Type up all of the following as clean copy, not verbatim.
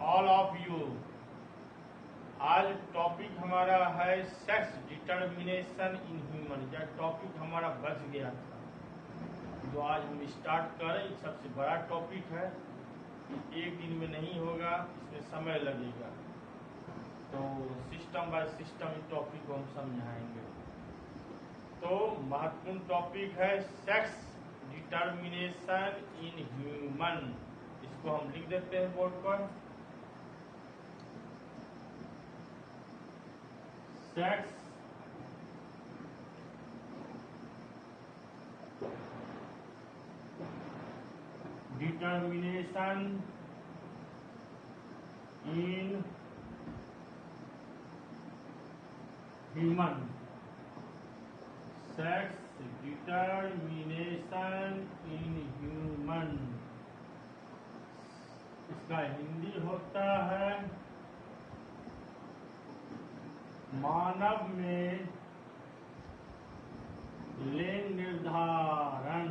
All of you. आज topic हमारा है सेक्स डिटर्मिनेशन इन ह्यूमन। यह टॉपिक हमारा बच गया था, जो आज हम स्टार्ट करें। सबसे बड़ा टॉपिक है, एक दिन में नहीं होगा, इसमें समय लगेगा। तो सिस्टम बाय सिस्टम इस टॉपिक को हम समझाएंगे। तो महत्वपूर्ण टॉपिक है सेक्स डिटर्मिनेशन इन ह्यूमन। इसको हम लिख देते हैं बोर्ड पर। Sex determination in human. Sex determination in human, इसका हिंदी होता है मानव में लिंग निर्धारण।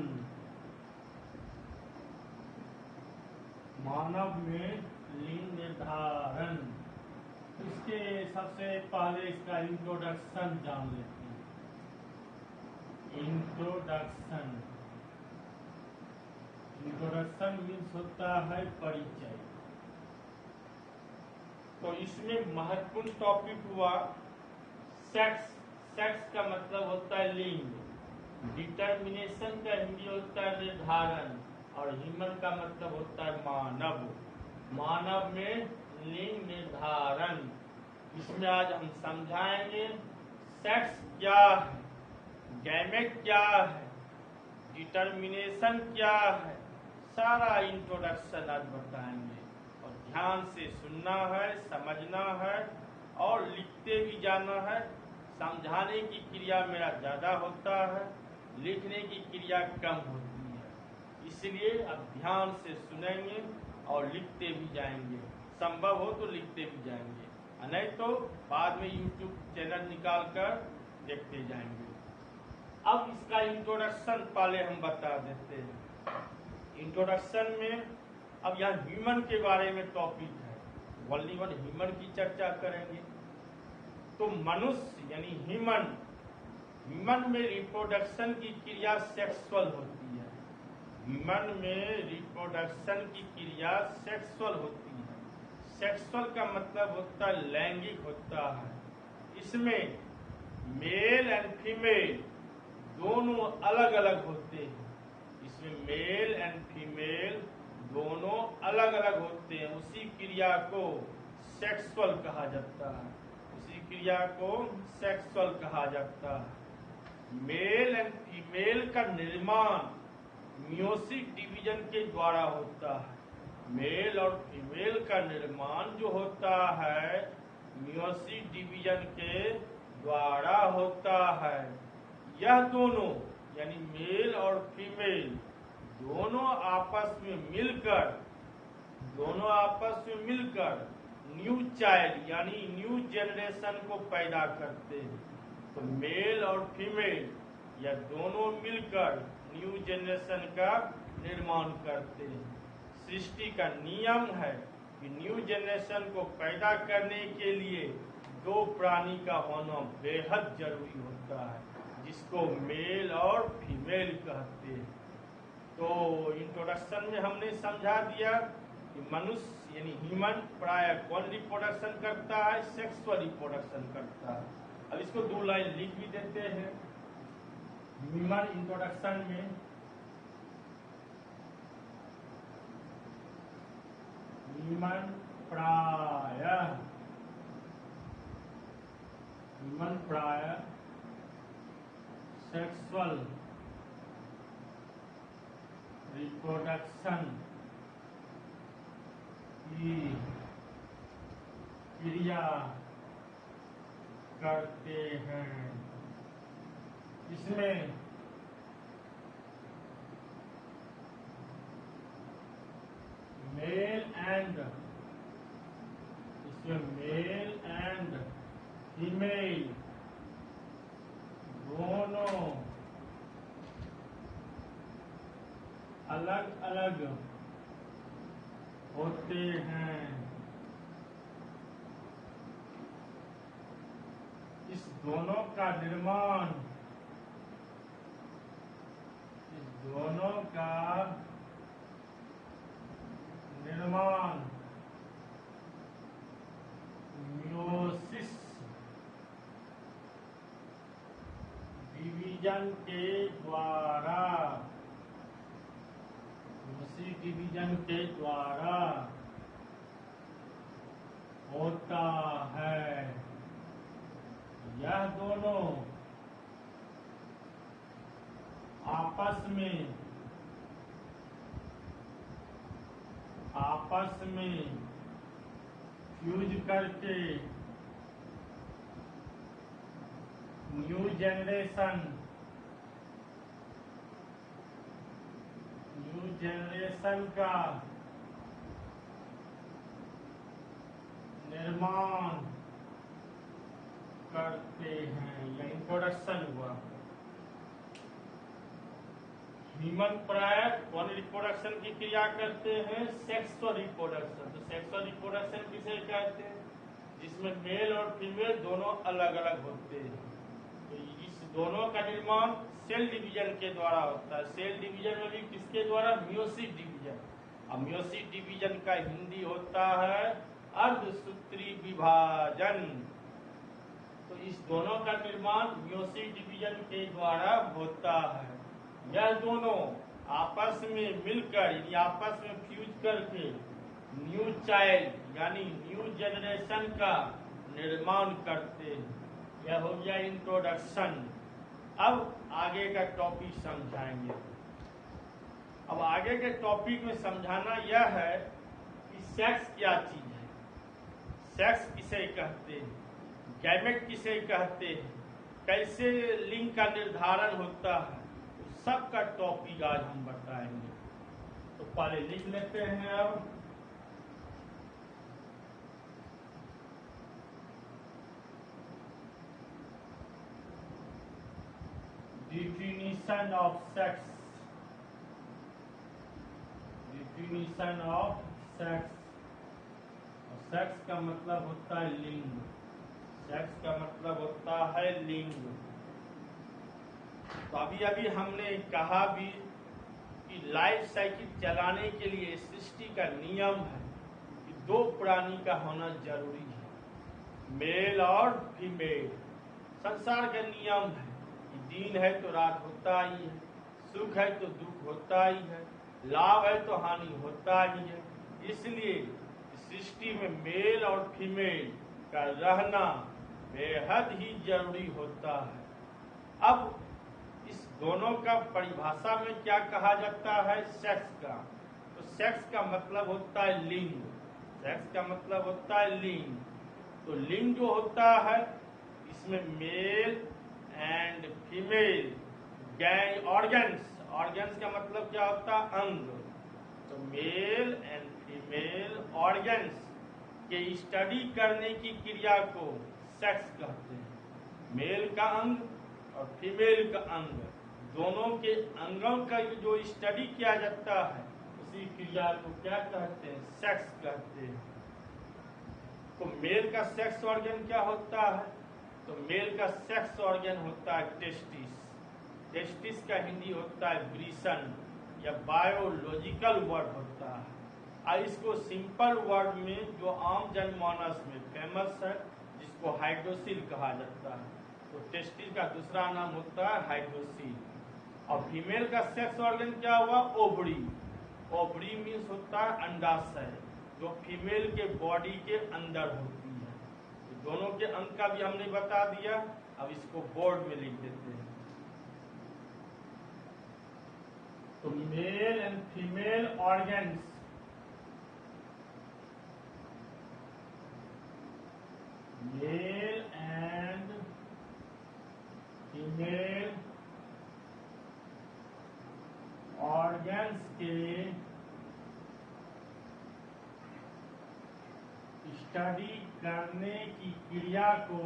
मानव में लिंग निर्धारण। इसके सबसे पहले इसका इंट्रोडक्शन जान लेते हैं। इंट्रोडक्शन मीन्स होता है परिचय। तो इसमें महत्वपूर्ण टॉपिक हुआ सेक्स। सेक्स का मतलब होता है लिंग। डिटर्मिनेशन का हिंदी होता है निर्धारण, और ह्यूमन का मतलब होता है मानव। मानव में लिंग निर्धारण। इसमें आज हम समझाएंगे सेक्स क्या है, गैमेट क्या है, डिटर्मिनेशन क्या है, सारा इंट्रोडक्शन आज बताएंगे। और ध्यान से सुनना है, समझना है और लिखते भी जाना है। समझाने की क्रिया मेरा ज़्यादा होता है, लिखने की क्रिया कम होती है, इसलिए अब ध्यान से सुनेंगे और लिखते भी जाएंगे। संभव हो तो लिखते भी जाएंगे, नहीं तो बाद में YouTube चैनल निकाल कर देखते जाएंगे। अब इसका इंट्रोडक्शन पहले हम बता देते हैं। इंट्रोडक्शन में अब यहाँ ह्यूमन के बारे में टॉपिक है, ओनली वन ह्यूमन की चर्चा करेंगे। तो मनुष्य यानी ह्यूमन में रिप्रोडक्शन की क्रिया सेक्सुअल होती है। ह्यूमन में रिप्रोडक्शन की क्रिया सेक्सुअल होती है। सेक्सुअल का मतलब होता है लैंगिक होता है। इसमें मेल एंड फीमेल दोनों अलग अलग होते हैं। इसमें मेल एंड फीमेल दोनों अलग अलग होते हैं। उसी क्रिया को सेक्सुअल कहा जाता है। उसी क्रिया को सेक्सुअल कहा जाता है। मेल एंड फीमेल का निर्माण मियोसिस डिवीजन के द्वारा होता है। मेल और फीमेल का निर्माण जो होता है मियोसिस डिवीजन के द्वारा होता है। यह दोनों यानी मेल और फीमेल दोनों आपस में मिलकर न्यू चाइल्ड यानी न्यू जनरेशन को पैदा करते हैं। तो मेल और फीमेल यह दोनों मिलकर न्यू जनरेशन का निर्माण करते हैं। सृष्टि का नियम है कि न्यू जनरेशन को पैदा करने के लिए दो प्राणी का होना बेहद जरूरी होता है, जिसको मेल और फीमेल कहते हैं। तो इंट्रोडक्शन में हमने समझा दिया कि मनुष्य यानी ह्यूमन प्राय कौन रिप्रोडक्शन करता है, सेक्सुअल रिप्रोडक्शन करता है। अब इसको दो लाइन लिख भी देते हैं। ह्यूमन इंट्रोडक्शन में ह्यूमन प्राय सेक्सुअल रिप्रोडक्शन की क्रिया करते हैं। इसमें मेल एंड फीमेल दोनों अलग अलग होते हैं। दोनों का निर्माण, इस दोनों का निर्माण मियोसिस डिवीजन के द्वारा, मियोसिस डिवीजन के द्वारा होता है। यह दोनों आपस में फ्यूज करके न्यू जनरेशन का निर्माण करते हैं। यह इंट्रोडक्शन हुआ। ह्यूमन प्राय कौन रिप्रोडक्शन की क्रिया करते हैं? Sexual reproduction. तो सेक्सुअल रिप्रोडक्शन किसे कहते हैं? जिसमें मेल और फीमेल दोनों अलग अलग होते हैं। तो इस दोनों का निर्माण सेल डिवीजन के द्वारा होता है। सेल डिवीजन में भी किसके द्वारा? Meiosis division. अब मियोसिस डिवीजन का हिंदी होता है अर्धसूत्री विभाजन। तो इस दोनों का निर्माण मियोसिस डिवीजन के द्वारा होता है। यह दोनों आपस में मिलकर यानी आपस में फ्यूज करके न्यू चाइल्ड यानी न्यू जनरेशन का निर्माण करते हैं। यह हो गया इंट्रोडक्शन। अब आगे का टॉपिक समझाएंगे। अब आगे के टॉपिक में समझाना यह है कि सेक्स क्या चीज है, सेक्स किसे कहते हैं, गैमेट किसे कहते हैं, कैसे लिंग का निर्धारण होता है, सब का टॉपिक आज हम बताएंगे। तो पहले लिख लेते हैं। अब definition of sex. Definition of sex. Sex का मतलब होता है लिंग। सेक्स का मतलब होता है लिंग। तो अभी अभी हमने कहा भी कि लाइफ साइकिल चलाने के लिए सृष्टि का नियम है कि दो प्राणी का होना जरूरी है, मेल और फीमेल। संसार का नियम है कि दिन है तो रात होता ही है, सुख है तो दुख होता ही है, लाभ है तो हानि होता ही है। इसलिए सृष्टि में मेल और फीमेल का रहना बेहद ही जरूरी होता है। अब इस दोनों का परिभाषा में क्या कहा जाता है? सेक्स का। तो सेक्स का मतलब होता है लिंग। सेक्स का मतलब होता है लिंग। तो लिंग जो होता है इसमें male and female organs. Organs का मतलब क्या होता है? अंग। तो मेल एंड फीमेल ऑर्गन्स के स्टडी करने की क्रिया को सेक्स कहते हैं। मेल का अंग और फीमेल का अंग, दोनों के अंगों का जो स्टडी किया जाता है उसी क्रिया को क्या कहते हैं? सेक्स कहते हैं। तो मेल का सेक्स ऑर्गन क्या होता है? तो मेल का सेक्स ऑर्गन होता है टेस्टिस। टेस्टिस का हिंदी होता है ब्रीसन या बायोलॉजिकल वर्ड होता है। और इसको सिंपल वर्ड में जो आम जनमानस में फेमस है जिसको हाइड्रोसिल कहा जाता है। तो टेस्टिस का दूसरा नाम होता है हाइड्रोसिल। और फीमेल का सेक्स ऑर्गन क्या हुआ? ओवरी। ओवरी मीन्स होता है अंडाशय, जो फीमेल के बॉडी के अंदर होती है। तो दोनों के अंग का भी हमने बता दिया। अब इसको बोर्ड में लिख देते हैं। तो male and female organs male and female organs के स्टडी करने की क्रिया को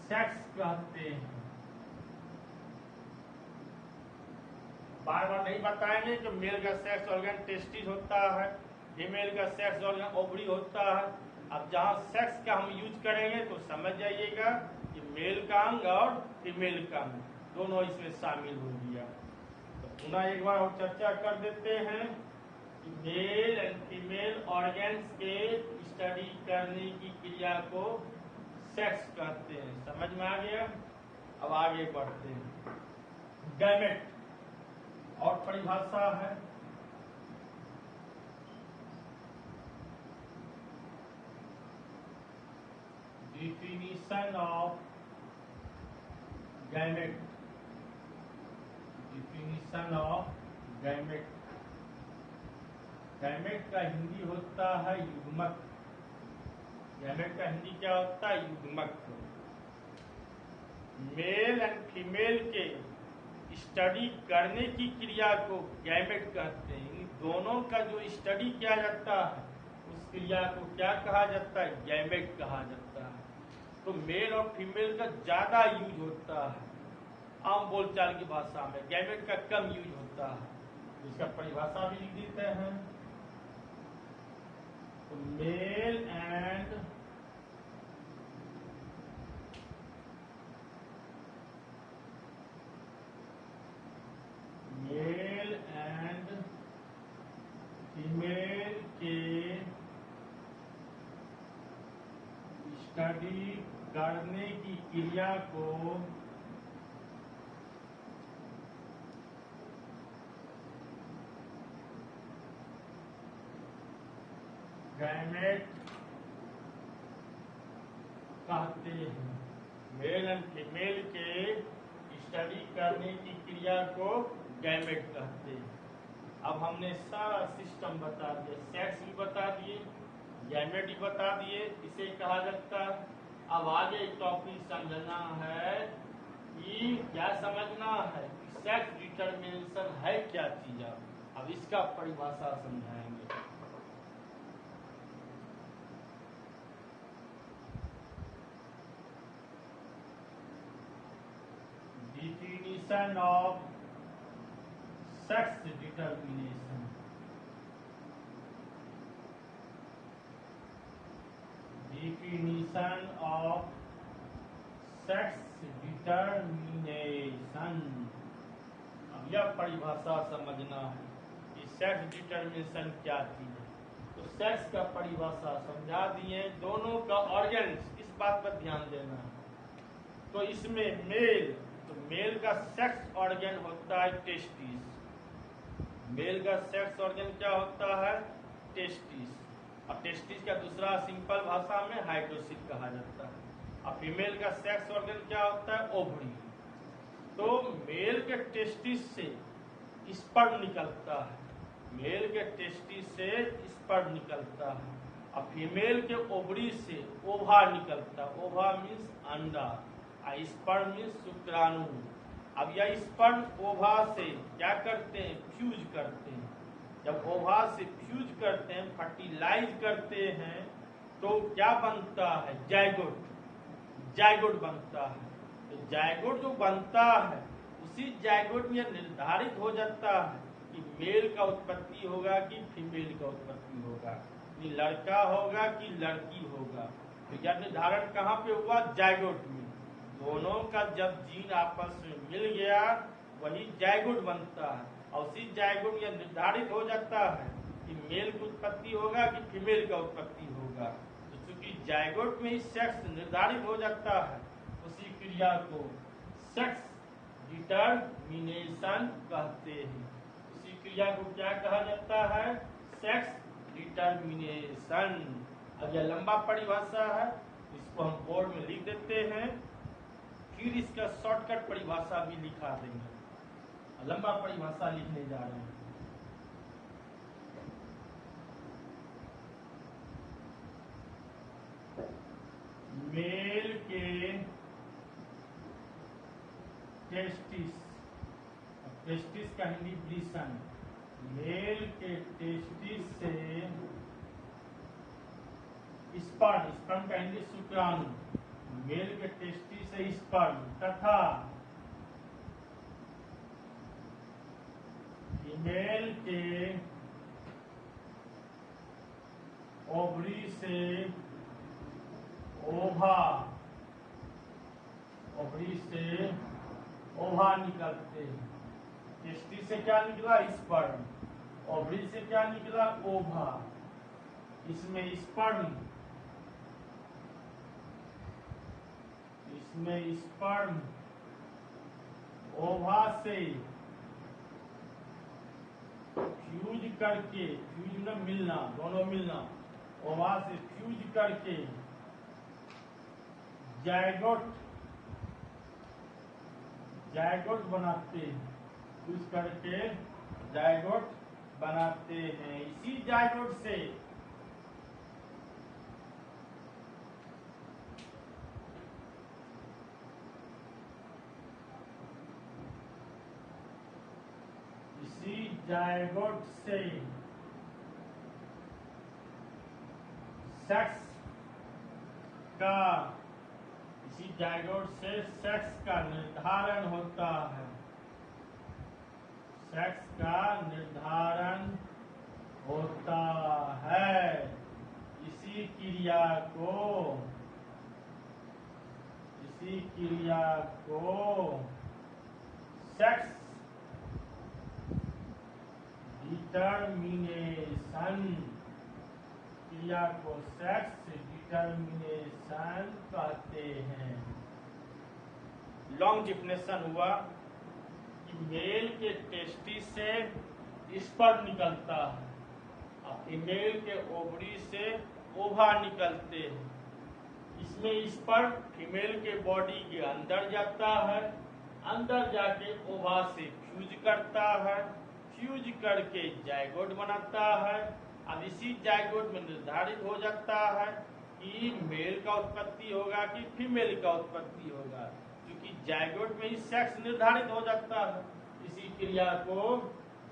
सेक्स कहते हैं। बार बार नहीं बताएंगे कि मेल का सेक्स ऑर्गन टेस्टिस होता है, फीमेल का सेक्स ऑर्गन ओवरी होता है। अब जहाँ सेक्स का हम यूज करेंगे तो समझ जाइएगा कि मेल का अंग और फीमेल का अंग दोनों इसमें शामिल हो गया। तो पुनः एक बार और चर्चा कर देते हैं कि मेल एंड फीमेल ऑर्गन्स के स्टडी करने की क्रिया को सेक्स कहते हैं। समझ में आ गया? अब आगे बढ़ते हैं। गैमेट और परिभाषा है। Definition of gamete. Definition of gamete. Gamete का हिंदी होता है युग्मक। गैमेट का हिंदी क्या होता है? युग्मक। मेल एंड फीमेल के स्टडी करने की क्रिया को गैमेट कहते हैं। इन दोनों का जो स्टडी किया जाता है उस क्रिया को क्या कहा जाता है? गैमेट कहा जाता है। तो मेल और फीमेल का ज्यादा यूज होता है आम बोलचाल की भाषा में, गैमेट का कम यूज होता है। इसका परिभाषा भी लिख देते हैं। तो मेल एंड फीमेल के स्टडी करने की क्रिया को गैमेट कहते हैं। मेल एंड फीमेल के स्टडी करने की क्रिया को गैमेट कहते हैं। अब हमने सारा सिस्टम बता दिया, सेक्स भी बता दिए, गैमेट भी बता दिए, इसे कहा जाता है। अब आगे टॉपिक समझना है कि क्या समझना है कि सेक्स डिटरमिनेशन है क्या चीज। अब इसका परिभाषा समझाएंगे। Definition of sex determination. Definition of sex determination. अब यह परिभाषा समझना है कि सेक्स डिटरमिनेशन क्या चीज है। तो सेक्स का परिभाषा समझा दिए। दोनों का ऑर्गन्स, इस बात पर ध्यान देना है। तो इसमें मेल, तो मेल का सेक्स ऑर्गन होता है टेस्टिस। मेल का सेक्स ऑर्गन क्या होता है? टेस्टिस। अब टेस्टिस का दूसरा सिंपल भाषा में हाइड्रोसिल कहा जाता है। अब फीमेल का सेक्स ऑर्गन क्या होता है? ओवरी। तो मेल के टेस्टिस से स्पर्म निकलता है। मेल के टेस्टिस से स्पर्म निकलता है। अब फीमेल के ओवरी से ओवा निकलता है। ओवा मीन्स अंडा, स्पर्म मीन्स शुक्राणु। अब यह स्पर्म ओवा से क्या करते हैं? फ्यूज करते हैं। जब ओवा से फ्यूज करते हैं, फर्टिलाइज करते हैं, तो क्या बनता है? जाइगोट। जाइगोट बनता है। तो जाइगोट जो बनता है, उसी जाइगोट में निर्धारित हो जाता है कि मेल का उत्पत्ति होगा कि फीमेल का उत्पत्ति होगा, कि लड़का होगा कि लड़की होगा। तो यह निर्धारण कहाँ पे हुआ? जाइगोट में। दोनों का जब जीन आपस में मिल गया, वही जाइगोट बनता है। और उसी जाइगोट में निर्धारित हो जाता है कि मेल की उत्पत्ति होगा कि फीमेल का उत्पत्ति होगा। तो चूंकि जाइगोट में ही सेक्स निर्धारित हो जाता है, उसी क्रिया को सेक्स डिटरमिनेशन कहते हैं। उसी क्रिया को क्या कहा जाता है? Sex determination. अब यह लंबा परिभाषा है, इसको हम बोर्ड में लिख देते हैं, फिर इसका शॉर्टकट परिभाषा भी लिखा देंगे। लंबा परिभाषा लिखने जा रहे हैं। मेल के टेस्टिस, टेस्टिस का हिंदी ब्रीसन। मेल के टेस्टिस से स्पर्म, स्पर्म का हिंदी शुक्राणु। मेल के टेस्टिस से स्पर्म तथा फीमेल के ओवरी से ओवा, ओवरी से ओवा निकलते हैं। टेस्टिस से क्या निकला? स्पर्म। ओवरी से क्या निकला? ओवा। इसमें स्पर्म, इसमें स्पर्म ओवा से फ्यूज करके, फ्यूज में मिलना, दोनों मिलना, ओवा से फ्यूज करके जायगोट, जायगोट बनाते हैं। फ्यूज करके जायगोट बनाते हैं। इसी जायगोट से जायगोट से सेक्स का, इसी जायगोट से सेक्स का निर्धारण होता है। सेक्स का निर्धारण होता है। इसी क्रिया को, इसी क्रिया को सेक्स डिटर्मिनेशन, क्रिया को सेक्स डिटर्मिनेशन कहते हैं। लॉन्ग डिफिनेशन हुआ कि मेल के टेस्टिस से स्पर्म निकलता है और फीमेल के ओवरी से ओवा निकलते हैं। इसमें स्पर्म फीमेल के बॉडी के अंदर जाता है, अंदर जाके ओवा से फ्यूज करता है, फ्यूज करके जायगोट बनाता है। अब इसी जायगोट में निर्धारित हो जाता है कि मेल का उत्पत्ति होगा कि फीमेल का उत्पत्ति होगा, क्योंकि जायगोट में ही सेक्स निर्धारित हो जाता है। इसी क्रिया को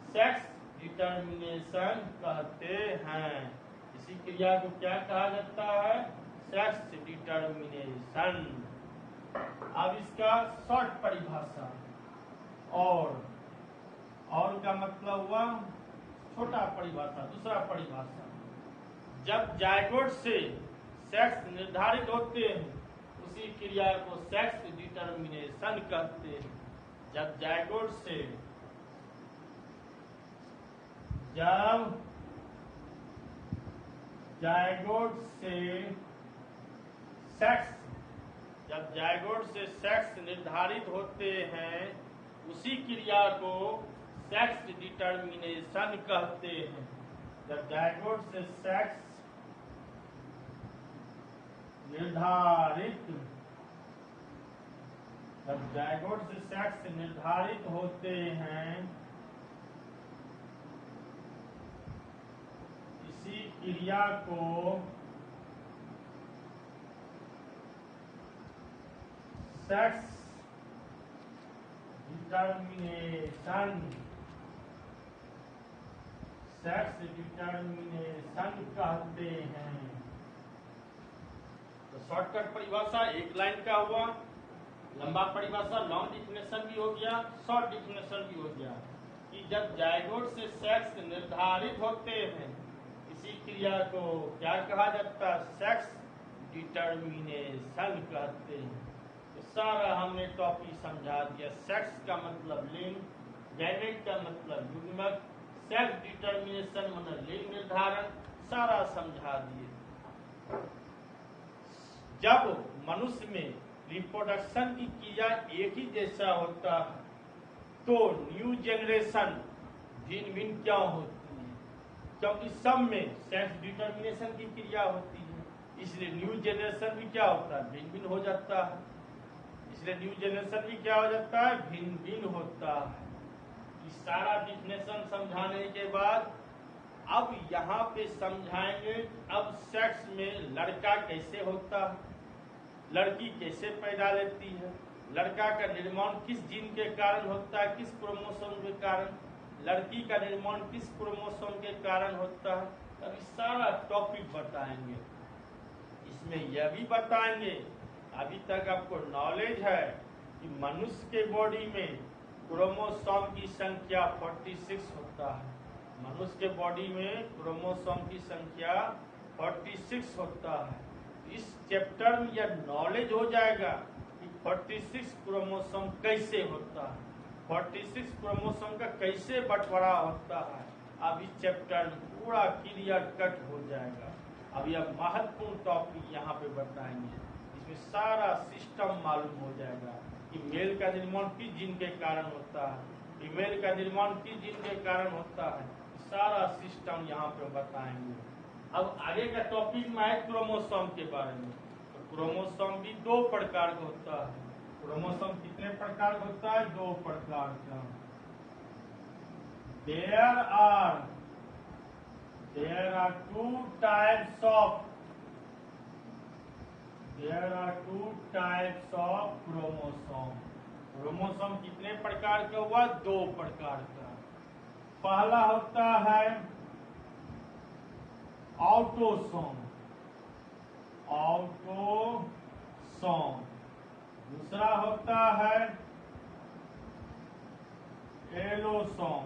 सेक्स डिटर्मिनेशन कहते हैं। इसी क्रिया को क्या कहा जाता है? Sex determination. अब इसका शॉर्ट परिभाषा, और का मतलब हुआ छोटा परिभाषा। दूसरा परिभाषा, जब जायगोट से सेक्स निर्धारित होते हैं उसी क्रिया को सेक्स डिटर्मिनेशन कहते हैं। जब जायगोट से, जब जायगोट से सेक्स, जब जायगोट से सेक्स निर्धारित होते हैं उसी क्रिया को सेक्स डिटर्मिनेशन कहते हैं। जब जायगोट से सेक्स निर्धारित, जब जायगोट से सेक्स निर्धारित होते हैं इसी क्रिया को सेक्स डिटर्मिनेशन, सेक्स डिटर्मिनेशन कहते हैं। तो शॉर्टकट परिभाषा एक लाइन का हुआ, लंबा परिभाषा लॉन्ग डिफिनेशन भी हो गया, शॉर्ट डिफिनेशन भी हो गया कि जब जायगोट से सेक्स निर्धारित होते हैं इसी क्रिया को क्या कहा जाता है? सेक्स डिटर्मिनेशन कहते हैं। तो सारा हमने टॉपिक समझा दिया। सेक्स का मतलब लिंग, गैमेट का मतलब युग्मक, सेक्स डिटर्मिनेशन मतलब लिंग निर्धारण, सारा समझा दिए। जब मनुष्य में रिप्रोडक्शन की क्रिया एक ही जैसा होता है तो न्यू जनरेशन भिन्न भिन्न क्यों होती है? क्योंकि सब में सेक्स डिटर्मिनेशन की क्रिया होती है, इसलिए न्यू जनरेशन भी क्या होता है? भिन्न भिन्न हो जाता है। इसलिए न्यू जनरेशन भी क्या हो जाता है? भिन्न भिन्न होता है। इस सारा डिफिनेशन समझाने के बाद अब यहाँ पे समझाएंगे अब सेक्स में लड़का कैसे होता है, लड़की कैसे पैदा लेती है, लड़का का निर्माण किस जीन के कारण होता है, किस क्रोमोसोम के कारण, लड़की का निर्माण किस क्रोमोसोम के कारण होता है। अभी सारा टॉपिक बताएंगे। इसमें यह भी बताएंगे, अभी तक आपको नॉलेज है कि मनुष्य के बॉडी में क्रोमोसोम की संख्या 46 होता है। मनुष्य के बॉडी में क्रोमोसोम की संख्या 46 होता है। इस चैप्टर में यह नॉलेज हो जाएगा कि 46 क्रोमोसोम कैसे होता है, 46 क्रोमोसोम का कैसे बंटवारा होता है। अब इस चैप्टर में पूरा क्लियर कट हो जाएगा। अब यह महत्वपूर्ण टॉपिक यहाँ पे बताएंगे, इसमें सारा सिस्टम मालूम हो जाएगा कि मेल का निर्माण किस जीन के कारण होता है, फीमेल का निर्माण किस जीन के कारण होता है, सारा सिस्टम यहाँ पे बताएंगे। अब आगे का टॉपिक में है क्रोमोसोम के बारे में। तो क्रोमोसोम भी दो प्रकार का होता है। क्रोमोसोम कितने प्रकार का होता है? दो प्रकार का। There are two types of chromosome. Chromosome कितने प्रकार का हुआ? दो प्रकार का। पहला होता है ऑटोसोम, दूसरा होता है एलोसोम।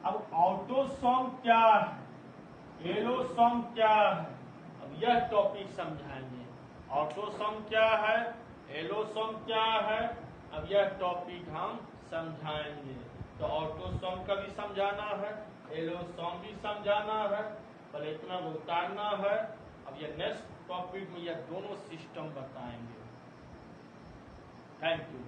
अब ऑटोसोम क्या है, एलोसोम क्या है, अब यह टॉपिक समझाएंगे। ऑटोसोम क्या है, एलोसोम क्या है, अब यह टॉपिक हम समझाएंगे। तो ऑटोसोम का भी समझाना है, एलोसोम भी समझाना है, पहले इतना उतारना है। अब यह नेक्स्ट टॉपिक में यह दोनों सिस्टम बताएंगे। Thank you.